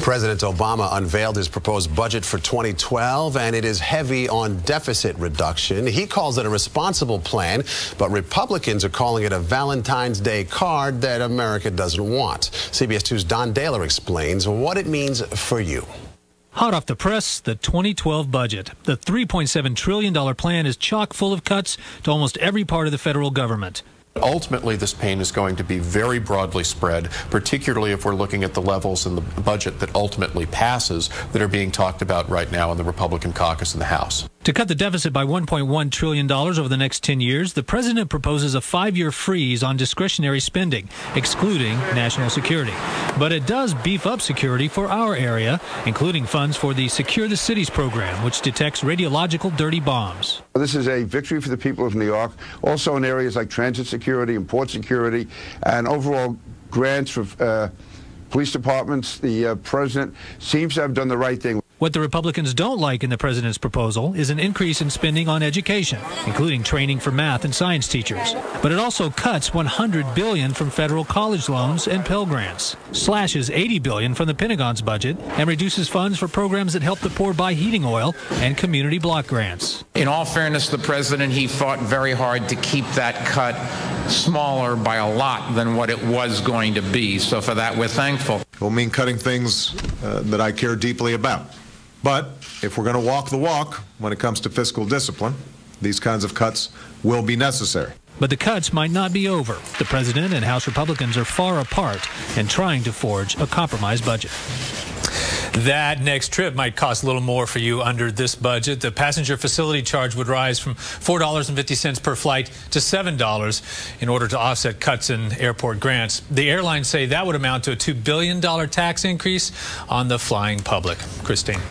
President Obama unveiled his proposed budget for 2012, and it is heavy on deficit reduction. He calls it a responsible plan, but Republicans are calling it a Valentine's Day card that America doesn't want. CBS 2's Don Dahler explains what it means for you. Hot off the press, the 2012 budget. The $3.7 trillion plan is chock full of cuts to almost every part of the federal government. Ultimately, this pain is going to be very broadly spread, particularly if we're looking at the levels in the budget that ultimately passes that are being talked about right now in the Republican caucus in the House. To cut the deficit by $1.1 trillion over the next 10 years, the president proposes a 5-year freeze on discretionary spending, excluding national security. But it does beef up security for our area, including funds for the Secure the Cities program, which detects radiological dirty bombs. This is a victory for the people of New York, also in areas like transit security and port security, and overall grants for police departments. The president seems to have done the right thing. What the Republicans don't like in the president's proposal is an increase in spending on education, including training for math and science teachers. But it also cuts $100 billion from federal college loans and Pell Grants, slashes $80 billion from the Pentagon's budget, and reduces funds for programs that help the poor buy heating oil and community block grants. In all fairness to the president, he fought very hard to keep that cut smaller by a lot than what it was going to be. So for that, we're thankful. It will mean cutting things that I care deeply about. But if we're going to walk the walk when it comes to fiscal discipline, these kinds of cuts will be necessary. But the cuts might not be over. The president and House Republicans are far apart and trying to forge a compromise budget. That next trip might cost a little more for you under this budget. The passenger facility charge would rise from $4.50 per flight to $7 in order to offset cuts in airport grants. The airlines say that would amount to a $2 billion tax increase on the flying public. Christine.